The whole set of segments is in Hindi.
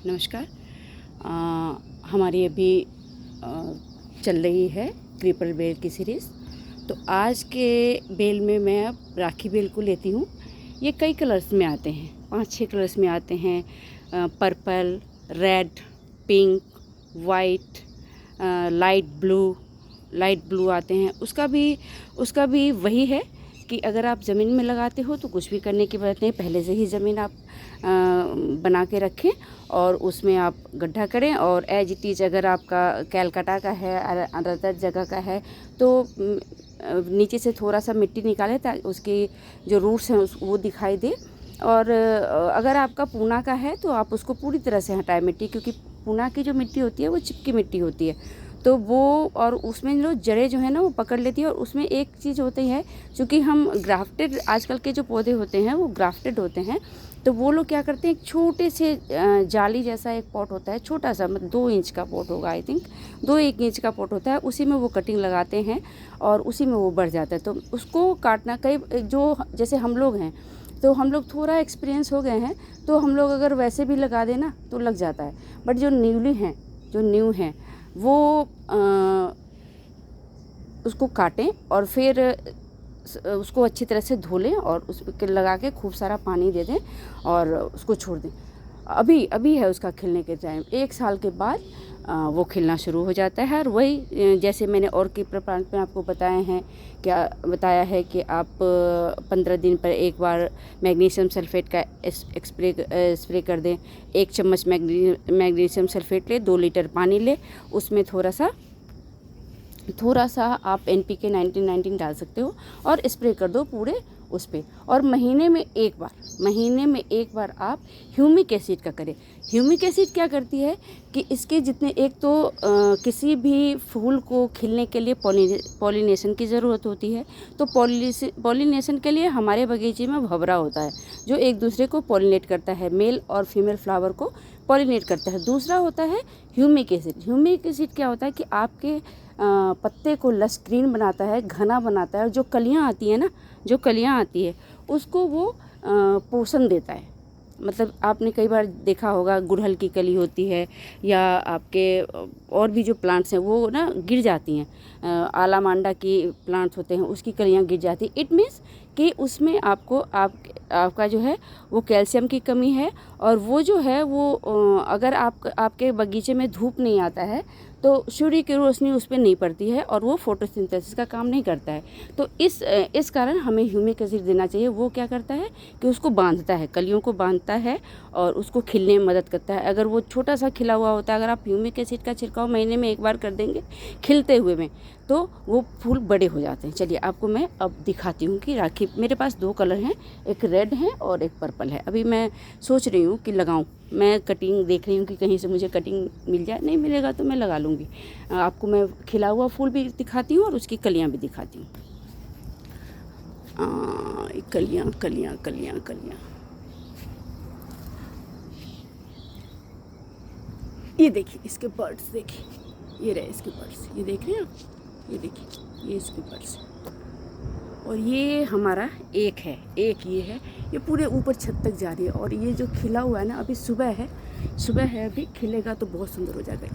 नमस्कार। हमारी अभी चल रही है क्रीपर बेल की सीरीज़। तो आज के बेल में मैं अब राखी बेल को लेती हूँ। ये कई कलर्स में आते हैं, 5-6 कलर्स में आते हैं। Purple, red, pink, white, light blue आते हैं। उसका भी वही है कि अगर आप ज़मीन में लगाते हो तो कुछ भी करने की ज़रूरत नहीं, पहले से ही ज़मीन आप बना के रखें और उसमें आप गड्ढा करें। और एज इट इज़ अगर आपका कैलकाटा का है, अदर जगह का है, तो नीचे से थोड़ा सा मिट्टी निकालें ताकि उसकी जो रूट्स हैं वो दिखाई दे। और अगर आपका पूना का है तो आप उसको पूरी तरह से हटाएं मिट्टी, क्योंकि पूना की जो मिट्टी होती है वो चिपकी मिट्टी होती है, तो वो और उसमें जो जड़ें जो है ना वो पकड़ लेती है। और उसमें एक चीज़ होती है, क्योंकि हम ग्राफ्टेड, आजकल के जो पौधे होते हैं वो ग्राफ्टेड होते हैं, तो वो लोग क्या करते हैं, एक छोटे से जाली जैसा एक पॉट होता है, छोटा सा, मतलब 2 इंच का पॉट होगा, आई थिंक 2-1 इंच का पॉट होता है, उसी में वो कटिंग लगाते हैं और उसी में वो बढ़ जाता है। तो उसको काटना, कई जो जैसे हम लोग हैं तो हम लोग थोड़ा एक्सपीरियंस हो गए हैं, तो हम लोग अगर वैसे भी लगा देना तो लग जाता है। बट जो न्यू हैं वो उसको काटें और फिर उसको अच्छी तरह से धो लें और उस पर लगा के खूब सारा पानी दे दें और उसको छोड़ दें। अभी है उसका खिलने के टाइम, 1 साल के बाद वो खिलना शुरू हो जाता है। और वही जैसे मैंने और कीपर प्लांट में आपको बताया है कि आप 15 दिन पर एक बार मैग्नीशियम सल्फेट का स्प्रे कर दें। 1 चम्मच मैग्नीशियम सल्फेट ले, 2 लीटर पानी ले, उसमें थोड़ा सा आप NPK 1919 डाल सकते हो और स्प्रे कर दो पूरे उस पर। और महीने में एक बार आप ह्यूमिक एसिड का करें। ह्यूमिक एसिड क्या करती है कि इसके जितने, एक तो किसी भी फूल को खिलने के लिए पॉलिनेशन की ज़रूरत होती है, तो पॉलिनेशन के लिए हमारे बगीचे में भंवरा होता है जो एक दूसरे को पॉलिनेट करता है, मेल और फीमेल फ्लावर को पॉलिनेट करता है। दूसरा होता है ह्यूमिक एसिड। ह्यूमिक एसिड क्या होता है कि आपके पत्ते को लस ग्रीन बनाता है, घना बनाता है। जो कलियां आती है उसको वो पोषण देता है। मतलब आपने कई बार देखा होगा, गुड़हल की कली होती है या आपके और भी जो प्लांट्स हैं वो ना गिर जाती हैं, आलामांडा की प्लांट्स होते हैं उसकी कलियां गिर जाती हैं। इट मीन्स कि उसमें आपका जो है वो कैल्शियम की कमी है। और वो जो है वो अगर आपके बगीचे में धूप नहीं आता है तो सूर्य की रोशनी उस पर नहीं पड़ती है और वो फोटोसिंथेसिस का काम नहीं करता है। तो इस कारण हमें ह्यूमिक एसिड देना चाहिए। वो क्या करता है कि उसको बांधता है, कलियों को बांधता है और उसको खिलने में मदद करता है। अगर वो छोटा सा खिला हुआ होता है, अगर आप ह्यूमिक एसिड का छिड़काव महीने में 1 बार कर देंगे खिलते हुए में, तो वो फूल बड़े हो जाते हैं। चलिए आपको मैं अब दिखाती हूँ कि राखी, मेरे पास 2 कलर हैं, एक रेड है और एक पर्पल है। अभी मैं सोच रही हूँ कि लगाऊँ, मैं कटिंग देख रही हूँ कि कहीं से मुझे कटिंग मिल जाए, नहीं मिलेगा तो मैं लगा लूँगी। आपको मैं खिला हुआ फूल भी दिखाती हूँ और उसकी कलियाँ भी दिखाती हूँ। कलियाँ, ये देखिए इसके बर्ड्स, देखिए ये रहे इसके बर्ड्स, ये देख रहे हैं आप, ये देखिए ये इसके बर्ड्स। और ये हमारा एक ये है, ये पूरे ऊपर छत तक जा रही है। और ये जो खिला हुआ है ना, अभी सुबह है, अभी खिलेगा तो बहुत सुंदर हो जाएगा।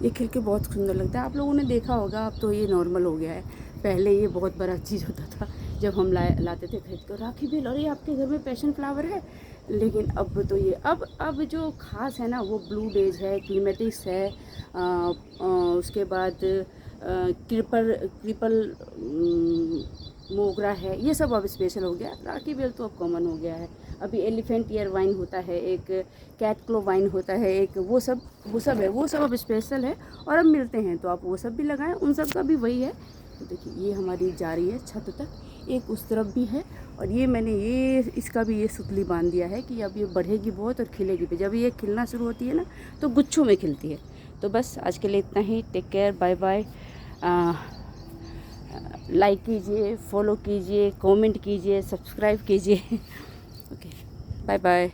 ये खिल के बहुत सुंदर लगता है। आप लोगों ने देखा होगा, अब तो ये नॉर्मल हो गया है, पहले ये बहुत बड़ा चीज़ होता था जब हम लाते थे खरीद कर राखी बेल। और ये आपके घर में पैशन फ्लावर है, लेकिन अब तो ये अब जो खास है ना वो ब्लू डेज है, क्लीमेटिक्स है, उसके बाद क्रिपल मोगरा है, ये सब अब स्पेशल हो गया। राखी बेल तो अब कॉमन हो गया है। अभी एलिफेंट ईयर वाइन होता है, एक कैट क्लो वाइन होता है, एक वो सब अब स्पेशल है और अब मिलते हैं, तो आप वो सब भी लगाएं। उन सब का भी वही है। तो देखिए ये हमारी जा रही है छत तक, एक उस तरफ भी है। और ये मैंने इसका भी ये सुतली बांध दिया है कि अब ये बढ़ेगी बहुत और खिलेगी भी। जब ये खिलना शुरू होती है ना तो गुच्छों में खिलती है। तो बस आज के लिए इतना ही। Take care, bye bye. Like कीजिए, फॉलो कीजिए, कमेंट कीजिए, सब्सक्राइब कीजिए। Okay, bye bye.